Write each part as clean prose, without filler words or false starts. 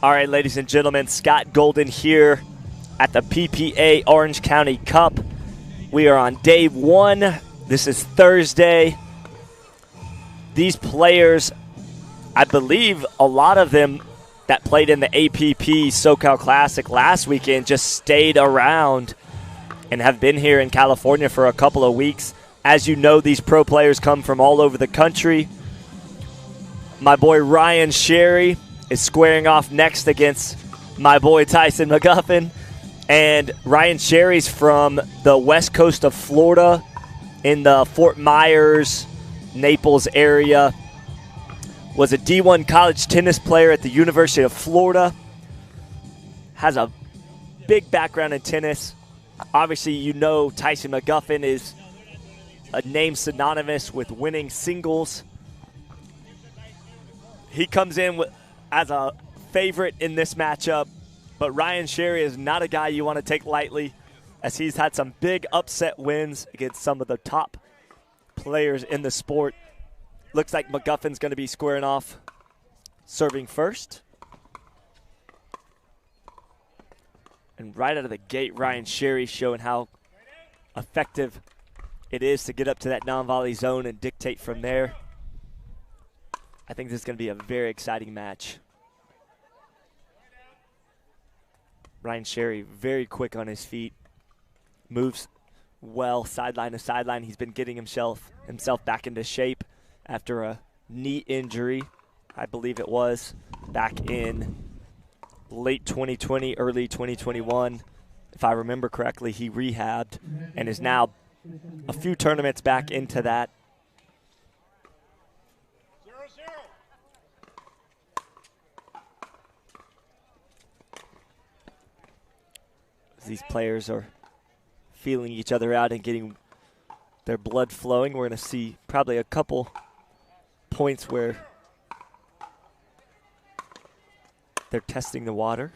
All right, ladies and gentlemen, Scott Golden here at the PPA Orange County Cup. We are on day one. This is Thursday. These players, I believe a lot of them that played in the APP SoCal Classic last weekend just stayed around and have been here in California for a couple of weeks. As you know, these pro players come from all over the country. My boy Ryan Sherry is squaring off next against my boy Tyson McGuffin. And Ryan Sherry's from the west coast of Florida in the Fort Myers, Naples area. Was a D1 college tennis player at the University of Florida. Has a big background in tennis. Obviously, you know Tyson McGuffin is a name synonymous with winning singles. He comes in as a favorite in this matchup, but Ryan Sherry is not a guy you want to take lightly, as he's had some big upset wins against some of the top players in the sport. Looks like McGuffin's going to be squaring off, serving first. And right out of the gate, Ryan Sherry showing how effective it is to get up to that non-volley zone and dictate from there. I think this is going to be a very exciting match. Ryan Sherry very quick on his feet, moves well sideline to sideline. He's been getting himself back into shape after a knee injury, I believe it was, back in late 2020, early 2021. If I remember correctly, he rehabbed and is now a few tournaments back into that. These players are feeling each other out and getting their blood flowing. We're going to see probably a couple points where they're testing the water.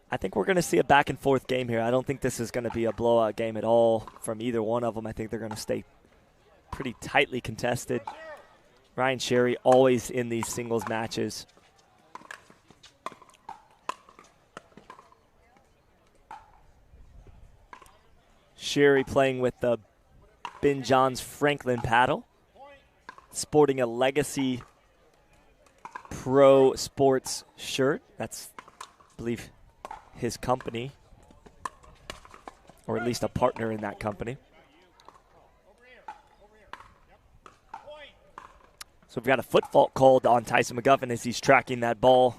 I think we're going to see a back and forth game here. I don't think this is going to be a blowout game at all from either one of them. I think they're going to stay pretty tightly contested. Ryan Sherry always in these singles matches. Sherry playing with the Ben Johns Franklin paddle, sporting a Legacy Pro Sports shirt. That's, I believe, his company, or at least a partner in that company. So we've got a foot fault called on Tyson McGuffin as he's tracking that ball.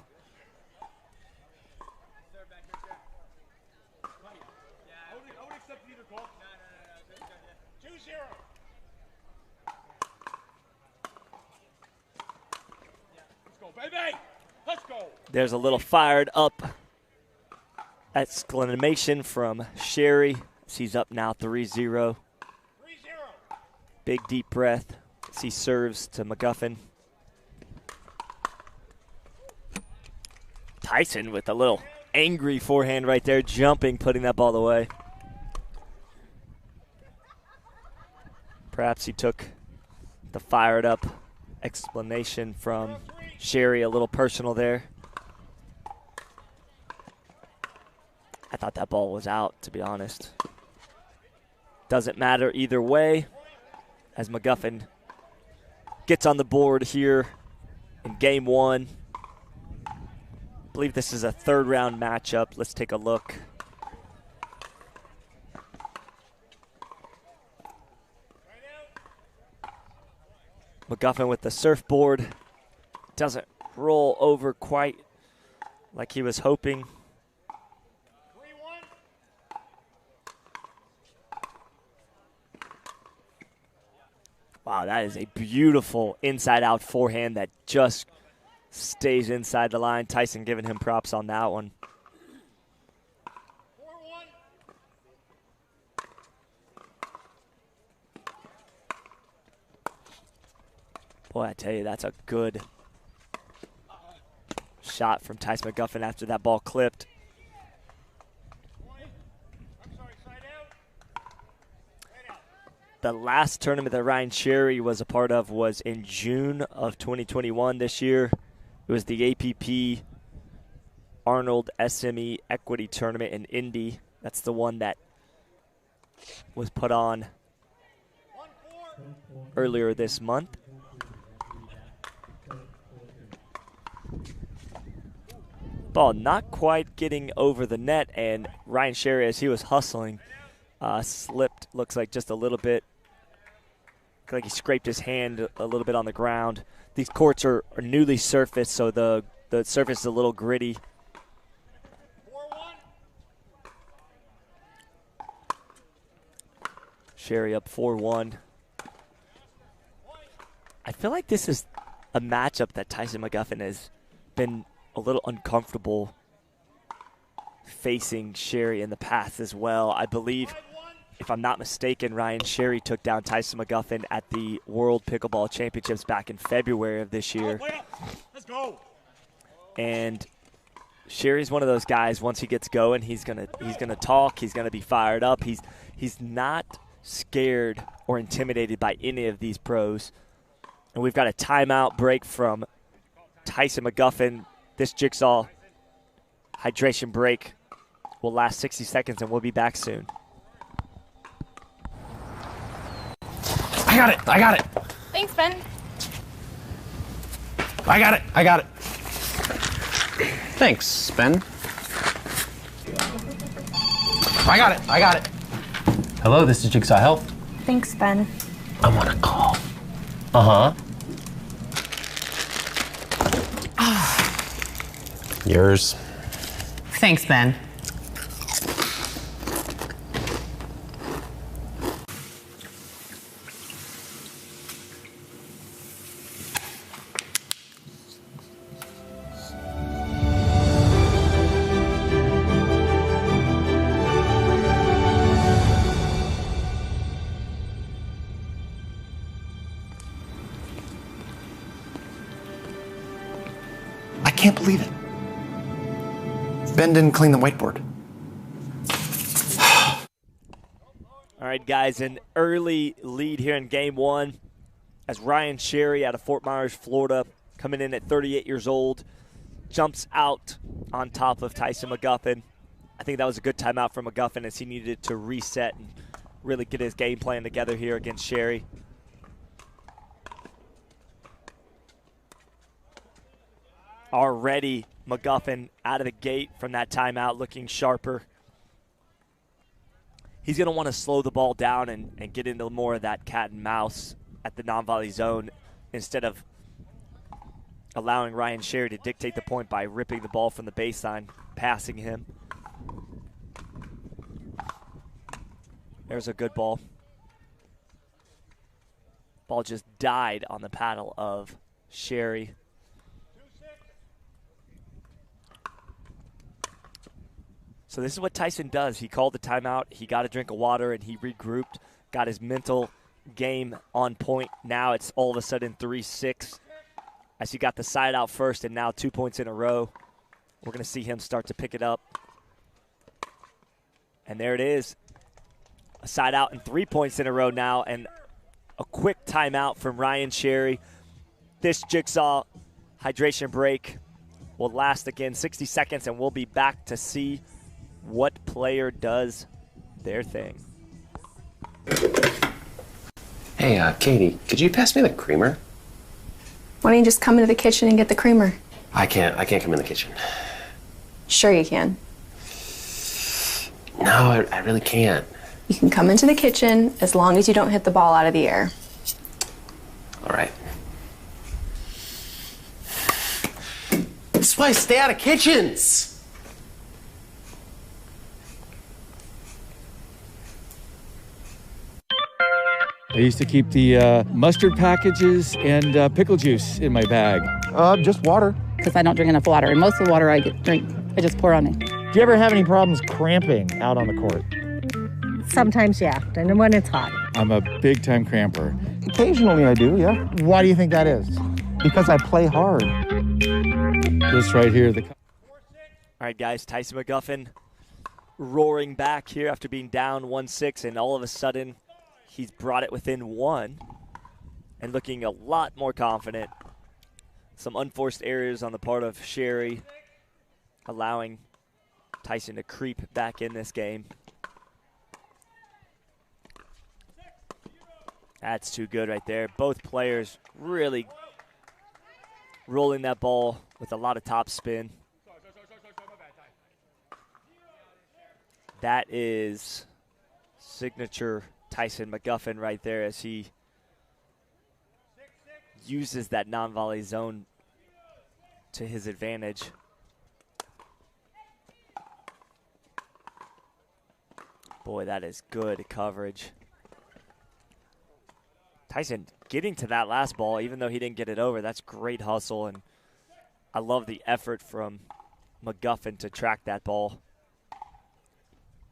There's a little fired up exclamation from Sherry. He's up now 3-0. Big deep breath as he serves to McGuffin. Tyson with a little angry forehand right there, jumping, putting that ball away. Perhaps he took the fired up explanation from Sherry a little personal there. I thought that ball was out, to be honest. Doesn't matter either way, as McGuffin gets on the board here in game one. I believe this is a third round matchup. Let's take a look. McGuffin with the surfboard. Doesn't roll over quite like he was hoping. Wow, that is a beautiful inside-out forehand that just stays inside the line. Tyson giving him props on that one. Boy, I tell you, that's a good shot from Tyson McGuffin after that ball clipped. The The last tournament that Ryan Sherry was a part of was in June of 2021 this year. It was the APP Arnold SME Equity Tournament in Indy. That's the one that was put on earlier this month. Ball not quite getting over the net, and Ryan Sherry, as he was hustling, slipped, looks like just a little bit. Looks like he scraped his hand a little bit on the ground. These courts are newly surfaced, so the surface is a little gritty. Sherry up 4-1. I feel like this is a matchup that Tyson McGuffin has been a little uncomfortable facing Sherry in the past as well. I believe, if I'm not mistaken, Ryan Sherry took down Tyson McGuffin at the World Pickleball Championships back in February of this year. Let's go. And Sherry's one of those guys, once he gets going, he's gonna talk, he's gonna be fired up. He's not scared or intimidated by any of these pros. And we've got a timeout break from Tyson McGuffin. This jigsaw hydration break will last 60 seconds, and we'll be back soon. I got it. Thanks, Ben. I got it. Thanks, Ben. I got it. Hello, this is Jigsaw Health. Thanks, Ben. I want a call. Uh-huh. Yours. Thanks, Ben. I can't believe it. Ben didn't clean the whiteboard. All right, guys, an early lead here in game one as Ryan Sherry out of Fort Myers, Florida, coming in at 38 years old, jumps out on top of Tyson McGuffin. I think that was a good timeout for McGuffin as he needed to reset and really get his game plan together here against Sherry. Already McGuffin out of the gate from that timeout looking sharper. He's going to want to slow the ball down and get into more of that cat and mouse at the non-volley zone instead of allowing Ryan Sherry to dictate the point by ripping the ball from the baseline, passing him. There's a good ball. Ball just died on the paddle of Sherry. So this is what Tyson does. He called the timeout. He got a drink of water, and he regrouped, got his mental game on point. Now it's all of a sudden 3-6 as he got the side out first and now 2 points in a row. We're going to see him start to pick it up. And there it is. A side out and 3 points in a row now, and a quick timeout from Ryan Sherry. This jigsaw hydration break will last again 60 seconds, and we'll be back to see what player does their thing. Hey, Katie, could you pass me the creamer? Why don't you just come into the kitchen and get the creamer? I can't come in the kitchen. Sure you can. No, I really can't. You can come into the kitchen as long as you don't hit the ball out of the air. All right. That's why I stay out of kitchens. I used to keep the mustard packages and pickle juice in my bag. Just water. Because I don't drink enough water, and most of the water I drink, I just pour on it. Do you ever have any problems cramping out on the court? Sometimes, yeah, and when it's hot. I'm a big-time cramper. Occasionally I do, yeah. Why do you think that is? Because I play hard. This right here. All right, guys, Tyson McGuffin roaring back here after being down 1-6, and all of a sudden he's brought it within 1 and looking a lot more confident. Some unforced errors on the part of Sherry, allowing Tyson to creep back in this game. That's too good right there. Both players really rolling that ball with a lot of top spin. That is signature Tyson McGuffin right there as he uses that non-volley zone to his advantage. Boy, that is good coverage. Tyson getting to that last ball, even though he didn't get it over. That's great hustle, and I love the effort from McGuffin to track that ball.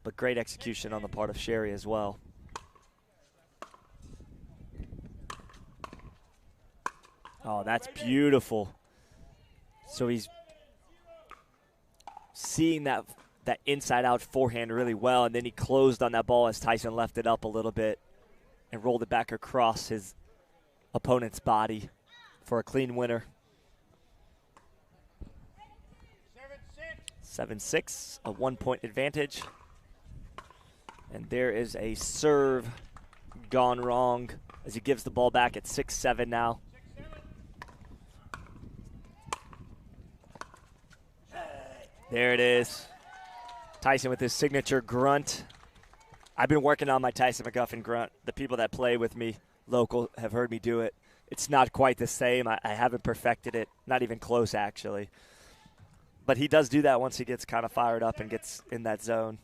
But great execution on the part of Sherry as well. Oh, that's beautiful. So he's seeing that inside-out forehand really well, and then he closed on that ball as Tyson left it up a little bit and rolled it back across his opponent's body for a clean winner. 7-6, a 1-point advantage. And there is a serve gone wrong as he gives the ball back at 6-7 now. There it is. Tyson with his signature grunt. I've been working on my Tyson McGuffin grunt. The people that play with me local have heard me do it. It's not quite the same. I haven't perfected it, not even close actually. But he does do that once he gets kind of fired up and gets in that zone.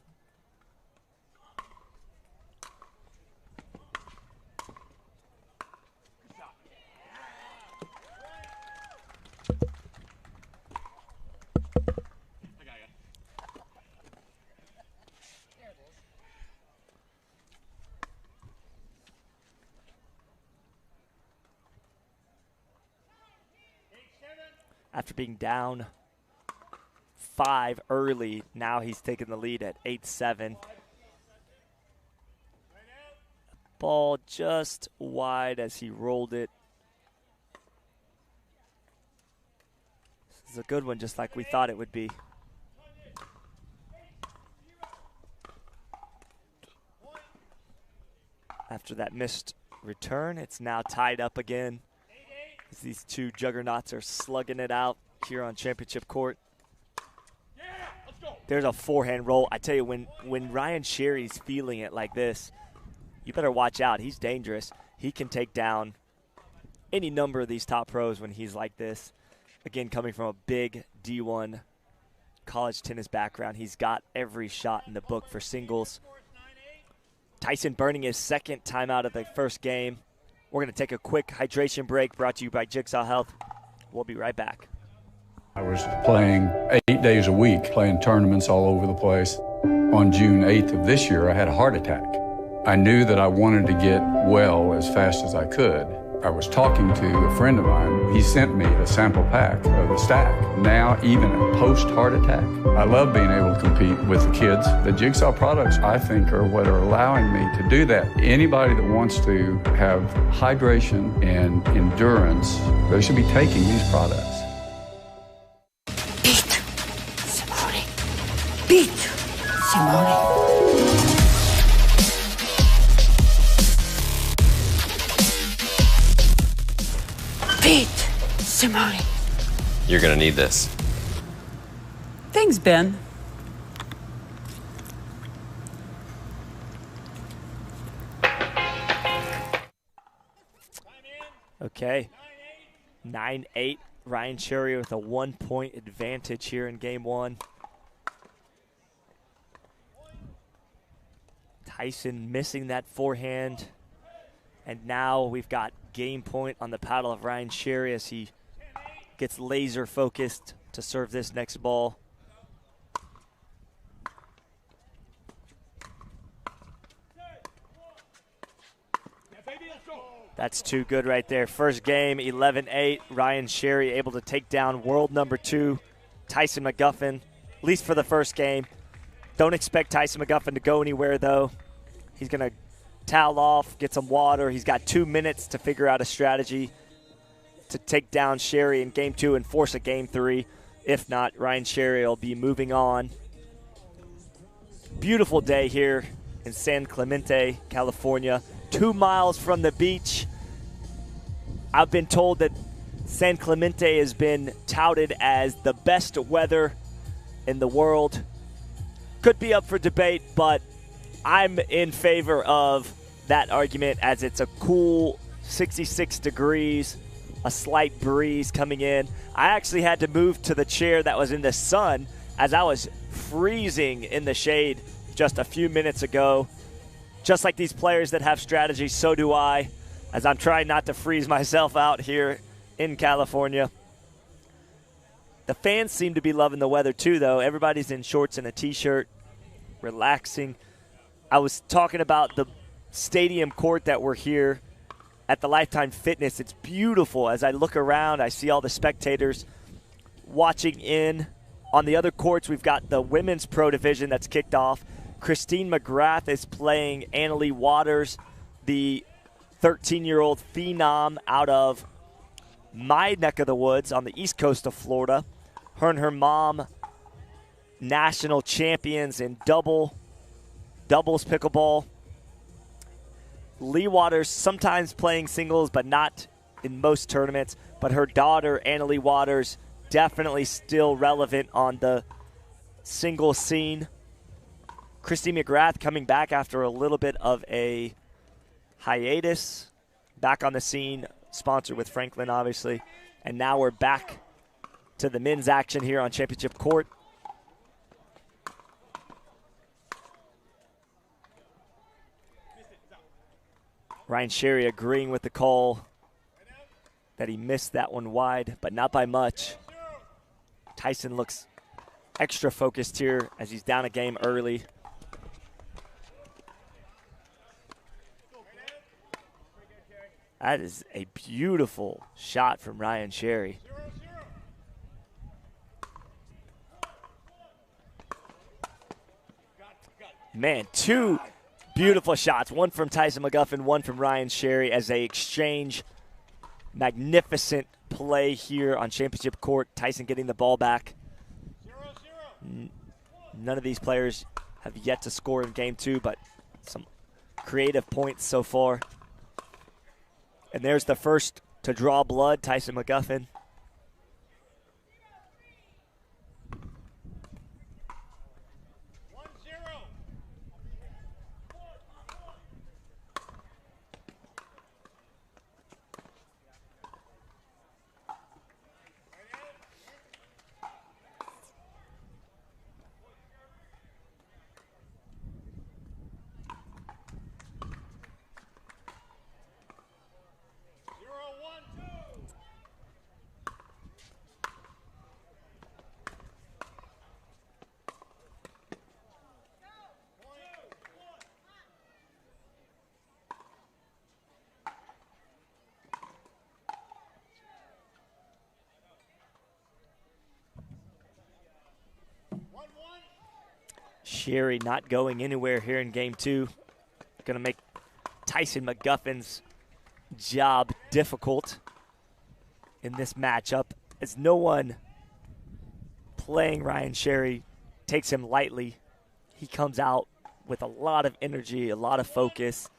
After being down 5 early, now he's taking the lead at 8-7. Ball just wide as he rolled it. This is a good one, just like we thought it would be. After that missed return, it's now tied up again. These two juggernauts are slugging it out here on championship court. There's a forehand roll. I tell you, when Ryan Sherry's feeling it like this, you better watch out. He's dangerous. He can take down any number of these top pros when he's like this. Again, coming from a big D1 college tennis background, he's got every shot in the book for singles. Tyson burning his second timeout of the first game. We're going to take a quick hydration break brought to you by Jigsaw Health. We'll be right back. I was playing 8 days a week, playing tournaments all over the place. On June 8th of this year, I had a heart attack. I knew that I wanted to get well as fast as I could. I was talking to a friend of mine. He sent me a sample pack of the stack. Now, even post-heart attack, I love being able to compete with the kids. The Jigsaw products, I think, are what are allowing me to do that. Anybody that wants to have hydration and endurance, they should be taking these products. Beat Simone. Beat Simone. You're gonna need this. Thanks, Ben. Okay. 9-8. Ryan Sherry with a 1-point advantage here in game one. Tyson missing that forehand. And now we've got game point on the paddle of Ryan Sherry as he gets laser focused to serve this next ball. That's too good right there. First game, 11-8. Ryan Sherry able to take down world number 2, Tyson McGuffin, at least for the first game. Don't expect Tyson McGuffin to go anywhere, though. He's going to towel off, get some water. He's got 2 minutes to figure out a strategy to take down Sherry in game 2 and force a game 3. If not, Ryan Sherry will be moving on. Beautiful day here in San Clemente, California. 2 miles from the beach. I've been told that San Clemente has been touted as the best weather in the world. Could be up for debate, but I'm in favor of that argument as it's a cool 66 degrees, a slight breeze coming in. I actually had to move to the chair that was in the sun as I was freezing in the shade just a few minutes ago. Just like these players that have strategy, so do I, as I'm trying not to freeze myself out here in California. The fans seem to be loving the weather too, though. Everybody's in shorts and a t-shirt, relaxing. I was talking about the stadium court that we're here at the Lifetime Fitness. It's beautiful. As I look around, I see all the spectators watching in. On the other courts, we've got the Women's Pro Division that's kicked off. Christine McGrath is playing Annalie Waters, the 13-year-old phenom out of my neck of the woods on the east coast of Florida. Her and her mom, national champions in doubles pickleball. Lee Waters sometimes playing singles, but not in most tournaments. But her daughter, Annalie Waters, definitely still relevant on the single scene. Christine McGrath coming back after a little bit of a hiatus. Back on the scene, sponsored with Franklin, obviously. And now we're back to the men's action here on Championship Court. Ryan Sherry agreeing with the call that he missed that one wide, but not by much. Tyson looks extra focused here as he's down a game early. That is a beautiful shot from Ryan Sherry. Man, 2 beautiful shots. One from Tyson McGuffin, one from Ryan Sherry as they exchange. Magnificent play here on Championship Court. Tyson getting the ball back. None of these players have yet to score in game 2, but some creative points so far. And there's the first to draw blood, Tyson McGuffin. Sherry not going anywhere here in game 2. Going to make Tyson McGuffin's job difficult in this matchup, as no one playing Ryan Sherry takes him lightly. He comes out with a lot of energy, a lot of focus.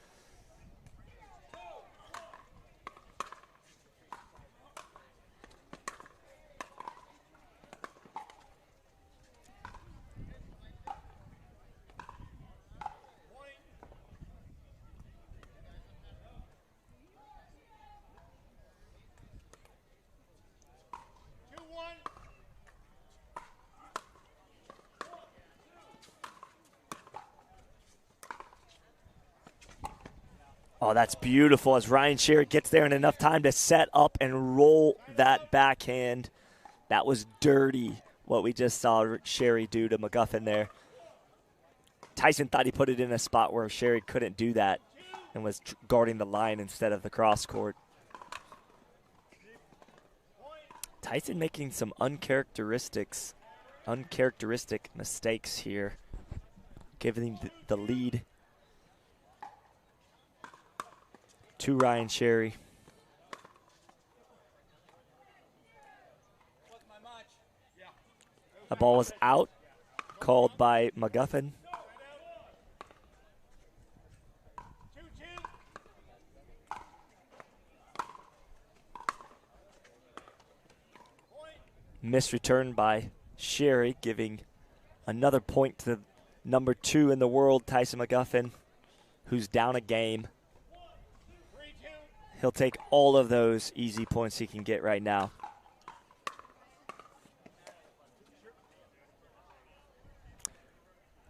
Oh, that's beautiful as Ryan Sherry gets there in enough time to set up and roll that backhand. That was dirty, what we just saw Sherry do to McGuffin there. Tyson thought he put it in a spot where Sherry couldn't do that and was guarding the line instead of the cross court. Tyson making some uncharacteristic mistakes here, giving the lead. to Ryan Sherry. The ball is out, called by McGuffin. Missed return by Sherry, giving another point to number 2 in the world, Tyson McGuffin, who's down a game. He'll take all of those easy points he can get right now.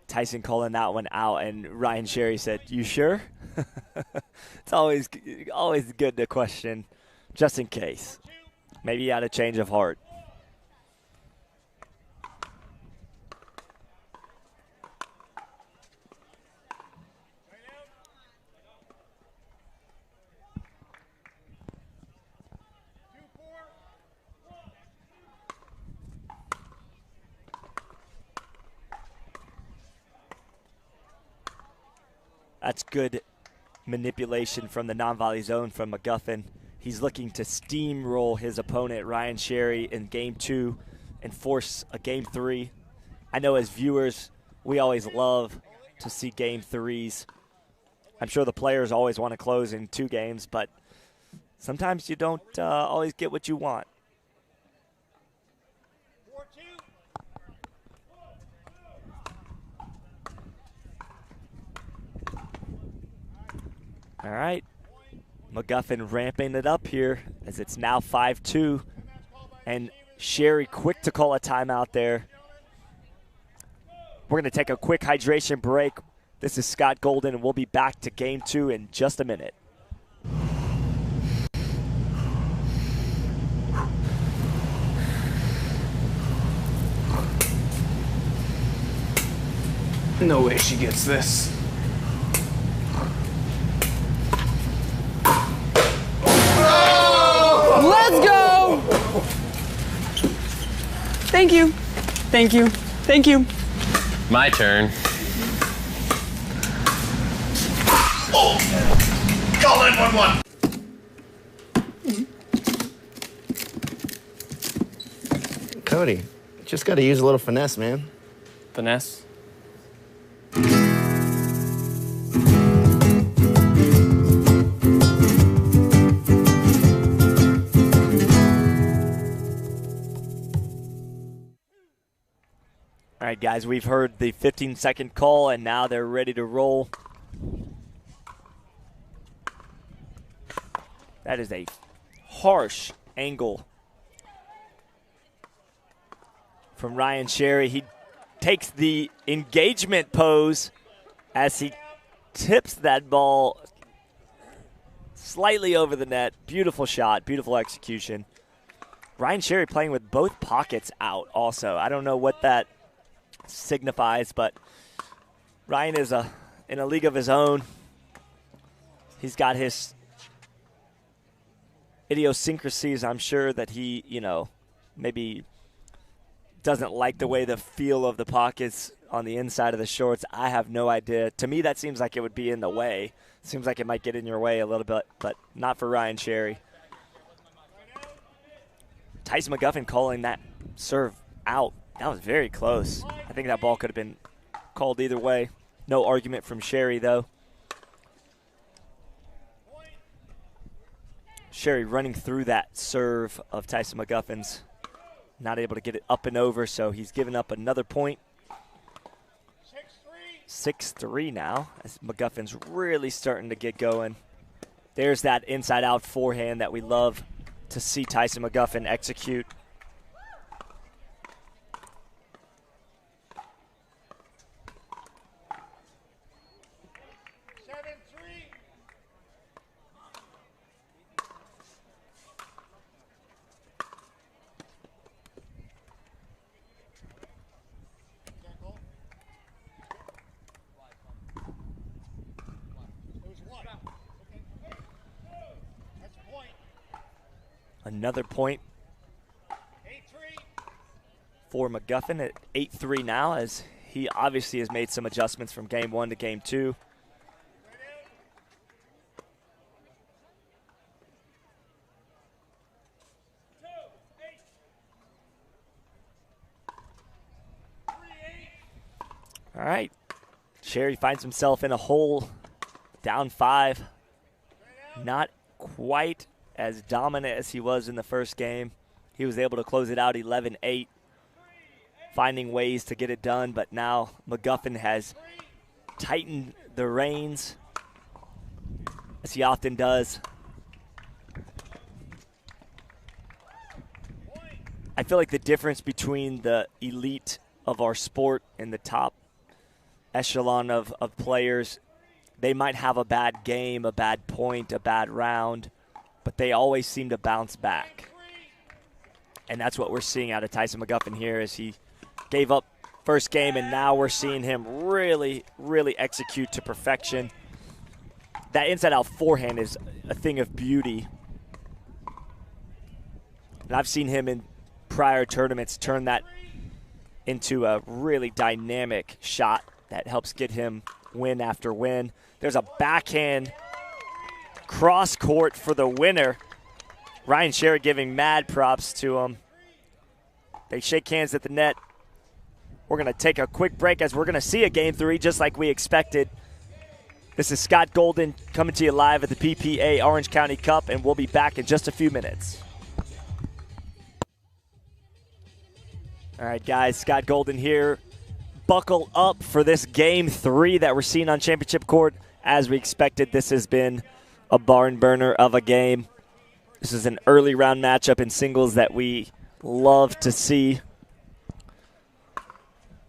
Tyson calling that one out, and Ryan Sherry said, "You sure?" It's always good to question, just in case. Maybe you had a change of heart. That's good manipulation from the non-volley zone from McGuffin. He's looking to steamroll his opponent, Ryan Sherry, in game 2 and force a game 3. I know as viewers, we always love to see game 3s. I'm sure the players always want to close in 2 games, but sometimes you don't always get what you want. All right, McGuffin ramping it up here as it's now 5-2, and Sherry quick to call a timeout there. We're going to take a quick hydration break. This is Scott Golden, and we'll be back to game 2 in just a minute. No way she gets this. Let's go! Thank you. Thank you. Thank you. My turn. Oh! Call 911! Cody, just got to use a little finesse, man. Finesse? All right, guys, we've heard the 15-second call, and now they're ready to roll. That is a harsh angle from Ryan Sherry. He takes the engagement pose as he tips that ball slightly over the net. Beautiful shot, beautiful execution. Ryan Sherry playing with both pockets out also. I don't know what that signifies, but Ryan is in a league of his own. He's got his idiosyncrasies. I'm sure that he, maybe doesn't like the way the feel of the pockets on the inside of the shorts. I have no idea. To me, that seems like it would be in the way. Seems like it might get in your way a little bit, but not for Ryan Sherry. Tyson McGuffin calling that serve out. That was very close. I think that ball could have been called either way. No argument from Sherry, though. Sherry running through that serve of Tyson McGuffin's. Not able to get it up and over, so he's given up another point. 6-3 now, as McGuffin's really starting to get going. There's that inside-out forehand that we love to see Tyson McGuffin execute. Another point for McGuffin at 8-3 now, as he obviously has made some adjustments from game 1 to game 2. All right. Sherry finds himself in a hole, down 5. Not quite as dominant as he was in the first game. He was able to close it out 11-8, finding ways to get it done, but now McGuffin has tightened the reins, as he often does. I feel like the difference between the elite of our sport and the top echelon of players, they might have a bad game, a bad point, a bad round, but they always seem to bounce back. And that's what we're seeing out of Tyson McGuffin here, as he gave up first game, and now we're seeing him really, really execute to perfection. That inside-out forehand is a thing of beauty. And I've seen him in prior tournaments turn that into a really dynamic shot that helps get him win after win. There's a backhand cross court for the winner. Ryan Sherry giving mad props to him. They shake hands at the net. We're going to take a quick break as we're going to see a Game 3 just like we expected. This is Scott Golden coming to you live at the PPA Orange County Cup, and we'll be back in just a few minutes. All right, guys, Scott Golden here. Buckle up for this Game 3 that we're seeing on Championship Court. As we expected, this has been a barn burner of a game. This is an early round matchup in singles that we love to see.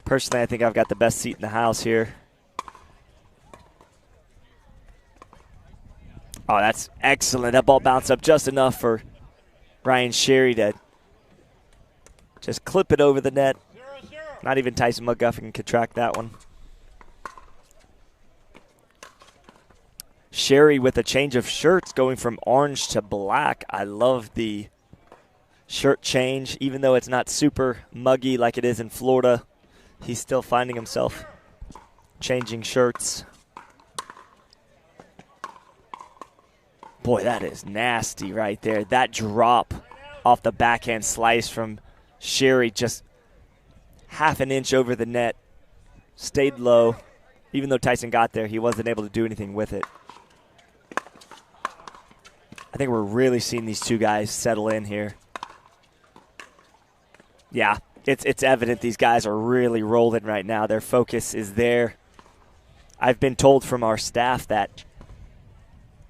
Personally, I think I've got the best seat in the house here. Oh, that's excellent. That ball bounced up just enough for Ryan Sherry to just clip it over the net. Not even Tyson McGuffin could track that one. Sherry with a change of shirts going from orange to black. I love the shirt change. Even though it's not super muggy like it is in Florida, he's still finding himself changing shirts. Boy, that is nasty right there. That drop off the backhand slice from Sherry, just half an inch over the net, stayed low. Even though Tyson got there, he wasn't able to do anything with it. I think we're really seeing these two guys settle in here. Yeah, it's evident these guys are really rolling right now. Their focus is there. I've been told from our staff that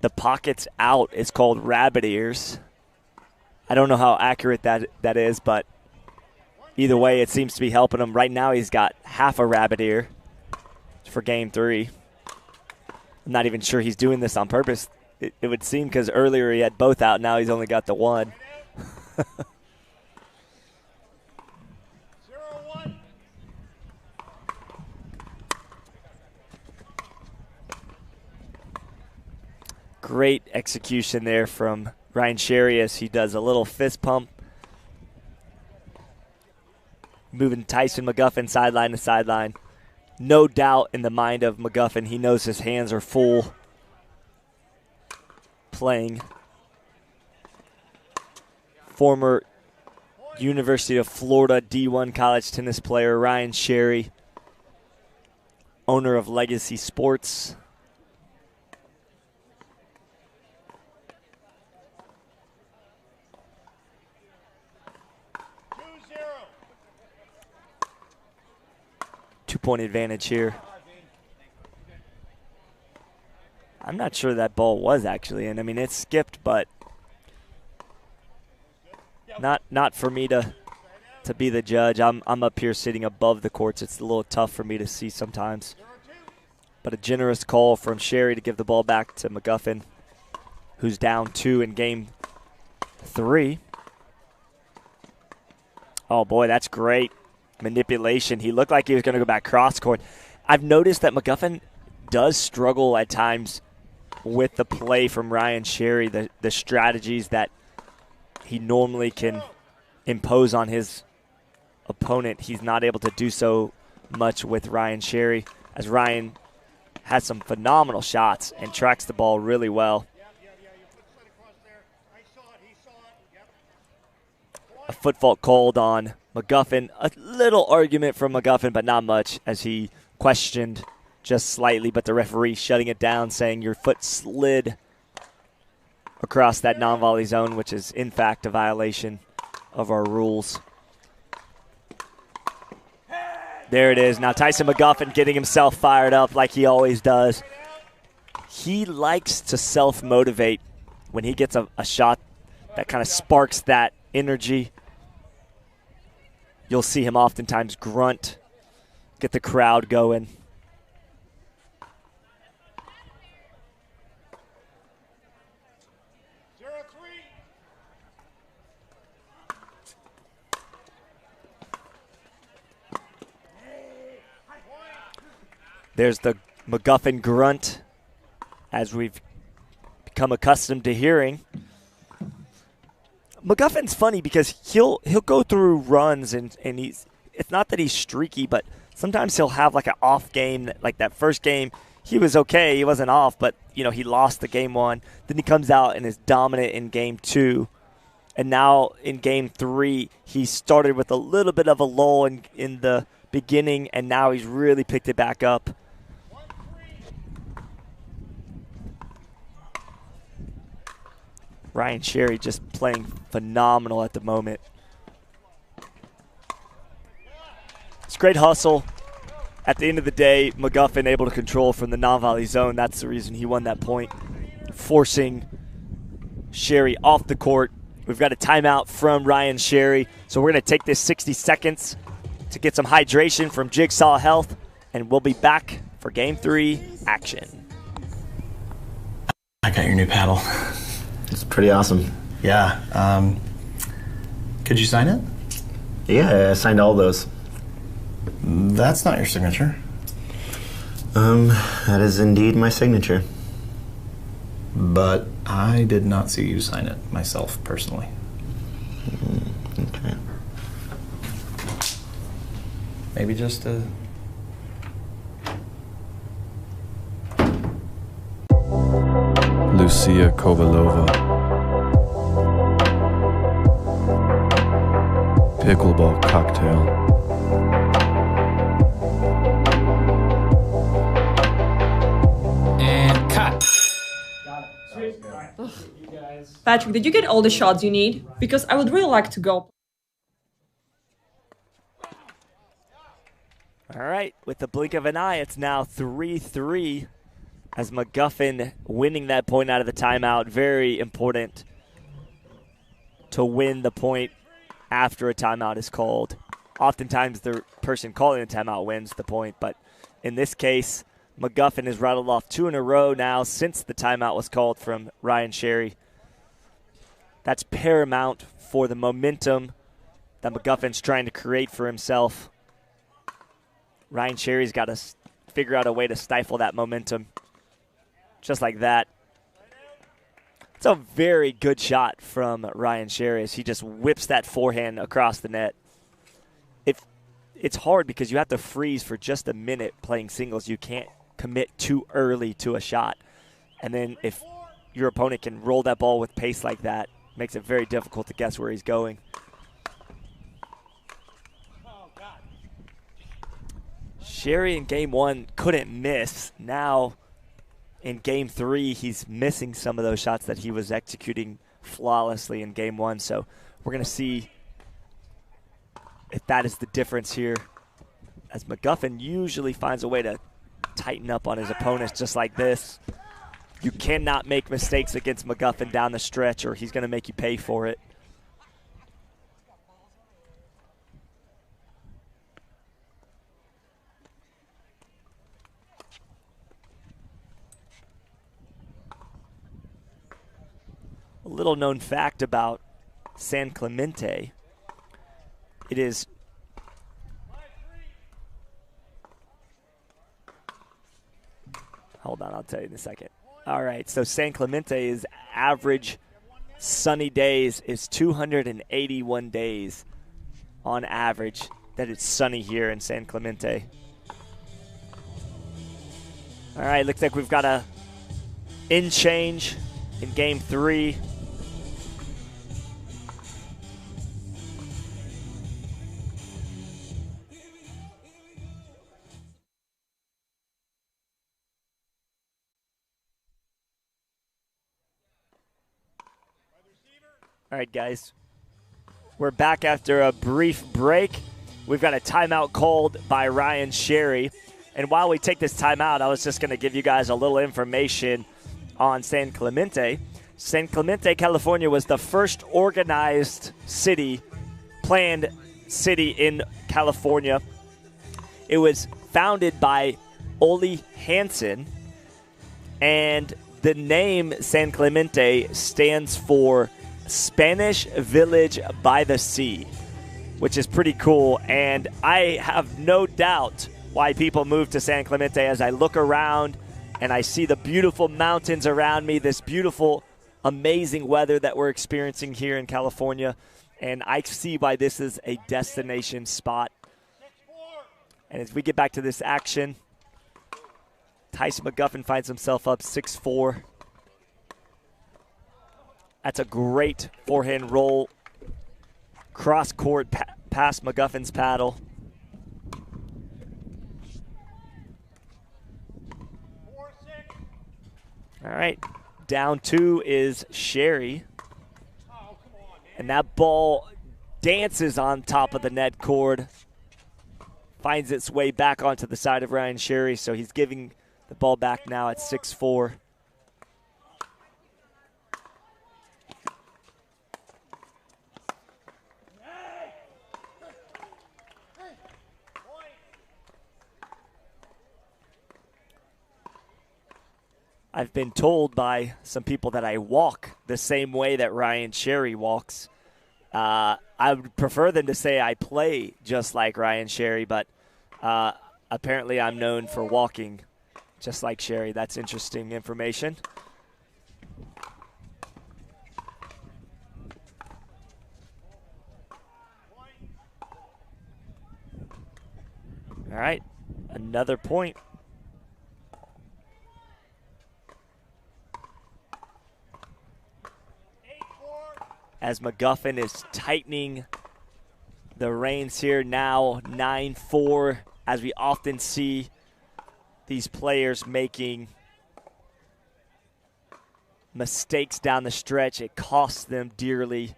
the pockets out is called rabbit ears. I don't know how accurate that is, but either way, it seems to be helping him. Right now, he's got half a rabbit ear for Game 3. I'm not even sure he's doing this on purpose. It would seem, because earlier he had both out. Now he's only got the one. Great execution there from Ryan Sherry as he does a little fist pump. Moving Tyson McGuffin sideline to sideline. No doubt in the mind of McGuffin. He knows his hands are full playing former University of Florida D1 college tennis player Ryan Sherry, owner of Legacy Sports. Two-point advantage here. I'm not sure that ball was actually in. I mean, it skipped, but not for me to be the judge. I'm up here sitting above the courts. It's a little tough for me to see sometimes. But a generous call from Sherry to give the ball back to McGuffin, who's down 2 in Game 3. Oh, boy, that's great manipulation. He looked like he was going to go back cross court. I've noticed that McGuffin does struggle at times with the play from Ryan Sherry, the strategies that he normally can impose on his opponent. He's not able to do so much with Ryan Sherry, as Ryan has some phenomenal shots and tracks the ball really well. A foot fault called on McGuffin. A little argument from McGuffin, but not much, as he questioned just slightly, but the referee shutting it down, saying your foot slid across that non-volley zone, which is in fact a violation of our rules. There it is. Now Tyson McGuffin getting himself fired up like he always does. He likes to self-motivate when he gets a shot that kind of sparks that energy. You'll see him oftentimes grunt, get the crowd going. There's the McGuffin grunt, as we've become accustomed to hearing. McGuffin's funny because he'll go through runs and it's not that he's streaky, but sometimes he'll have like an off game. Like that first game, he was okay, he wasn't off, but he lost the game 1. Then he comes out and is dominant in game 2. And now in game 3, he started with a little bit of a lull in the beginning, and now he's really picked it back up. Ryan Sherry just playing phenomenal at the moment. It's great hustle. At the end of the day, McGuffin able to control from the non-volley zone. That's the reason he won that point, forcing Sherry off the court. We've got a timeout from Ryan Sherry, so we're going to take this 60 seconds to get some hydration from Jigsaw Health, and we'll be back for Game 3 action. I got your new paddle. It's pretty awesome. Yeah. Could you sign it? Yeah, I signed all those. That's not your signature. That is indeed my signature. But I did not see you sign it myself, personally. Okay. Maybe just a... Lucia Kovalova. Pickleball cocktail. And cut. Patrick, did you get all the shots you need? Because I would really like to go. All right, with the blink of an eye, it's now 3-3 as McGuffin winning that point out of the timeout. Very important to win the point after a timeout is called. Oftentimes the person calling the timeout wins the point, but in this case, McGuffin has rattled off 2 in a row now since the timeout was called from Ryan Sherry. That's paramount for the momentum that McGuffin's trying to create for himself. Ryan Sherry's got to figure out a way to stifle that momentum. Just like that. It's a very good shot from Ryan Sherry as he just whips that forehand across the net. It's hard because you have to freeze for just a minute playing singles. You can't commit too early to a shot. And then if your opponent can roll that ball with pace like that, it makes it very difficult to guess where he's going. Sherry in game 1 couldn't miss. Now in game 3, he's missing some of those shots that he was executing flawlessly in game 1. So we're going to see if that is the difference here, as McGuffin usually finds a way to tighten up on his opponents just like this. You cannot make mistakes against McGuffin down the stretch or he's going to make you pay for it. A little known fact about San Clemente, it is hold on, I'll tell you in a second. All right, so San Clemente's average sunny days is 281 days on average that it's sunny here in San Clemente. All right, looks like we've got a in change in game 3. All right, guys. We're back after a brief break. We've got a timeout called by Ryan Sherry. And while we take this timeout, I was just going to give you guys a little information on San Clemente. San Clemente, California was the first organized city, planned city in California. It was founded by Ole Hansen, and the name San Clemente stands for Spanish Village by the Sea, which is pretty cool. And I have no doubt why people move to San Clemente as I look around and I see the beautiful mountains around me, this beautiful, amazing weather that we're experiencing here in California. And I see why this is a destination spot. And as we get back to this action, Tyson McGuffin finds himself up 6-4. That's a great forehand roll. Cross-court past McGuffin's paddle. All right, down 2 is Sherry. And that ball dances on top of the net cord. Finds its way back onto the side of Ryan Sherry, so he's giving the ball back now at 6-4. I've been told by some people that I walk the same way that Ryan Sherry walks. I would prefer them to say I play just like Ryan Sherry, but apparently I'm known for walking just like Sherry. That's interesting information. All right, another point. As McGuffin is tightening the reins here now, 9-4, as we often see these players making mistakes down the stretch. It costs them dearly,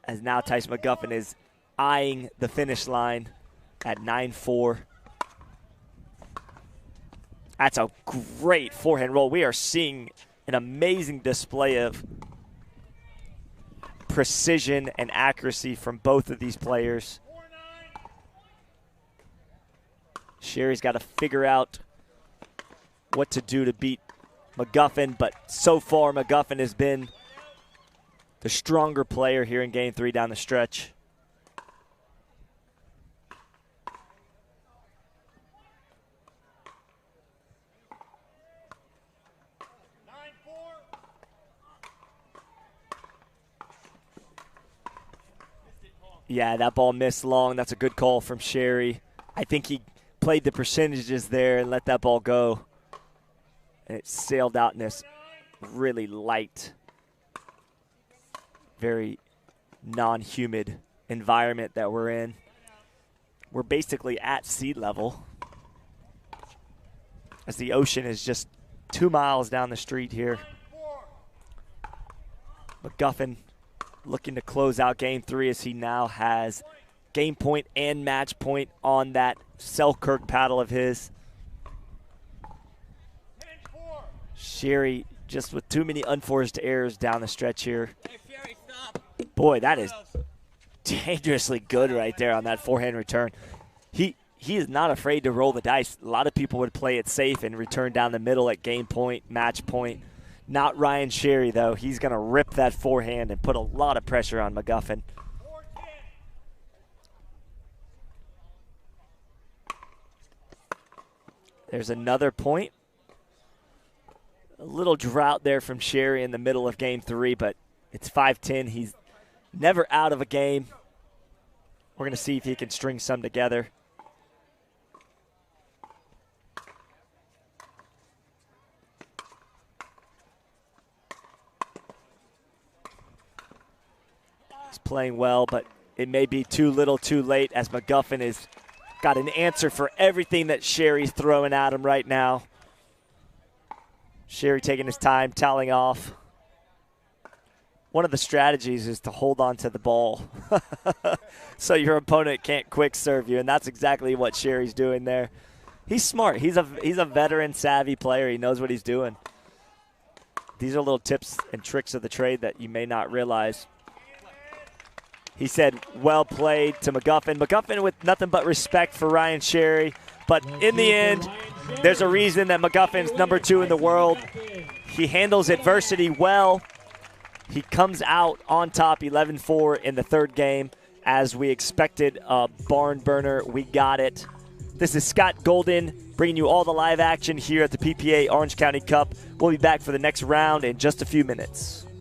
as now Tyson McGuffin is eyeing the finish line at 9-4. That's a great forehand roll. We are seeing an amazing display of precision and accuracy from both of these players. Sherry's got to figure out what to do to beat McGuffin, but so far McGuffin has been the stronger player here in Game 3 down the stretch. Yeah, that ball missed long. That's a good call from Sherry. I think he played the percentages there and let that ball go. And it sailed out in this really light, very non-humid environment that we're in. We're basically at sea level, as the ocean is just 2 miles down the street here. McGuffin looking to close out Game 3 as he now has game point and match point on that Selkirk paddle of his. Sherry just with too many unforced errors down the stretch here. Boy, that is dangerously good right there on that forehand return. He is not afraid to roll the dice. A lot of people would play it safe and return down the middle at game point, match point. Not Ryan Sherry, though. He's going to rip that forehand and put a lot of pressure on McGuffin. There's another point. A little drought there from Sherry in the middle of Game 3, but it's 5-10. He's never out of a game. We're going to see if he can string some together. Playing well, but it may be too little too late, as McGuffin has got an answer for everything that Sherry's throwing at him right now. Sherry taking his time, toweling off. one of the strategies is to hold on to the ball so your opponent can't quick serve you, and that's exactly what Sherry's doing there. He's smart. He's a veteran, savvy player. He knows what he's doing. These are little tips and tricks of the trade that you may not realize. He said, well played to McGuffin. McGuffin with nothing but respect for Ryan Sherry. But in the end, there's a reason that McGuffin's #2 in the world. He handles adversity well. He comes out on top 11-4 in the third game. As we expected, a barn burner. We got it. This is Scott Golden bringing you all the live action here at the PPA Orange County Cup. We'll be back for the next round in just a few minutes.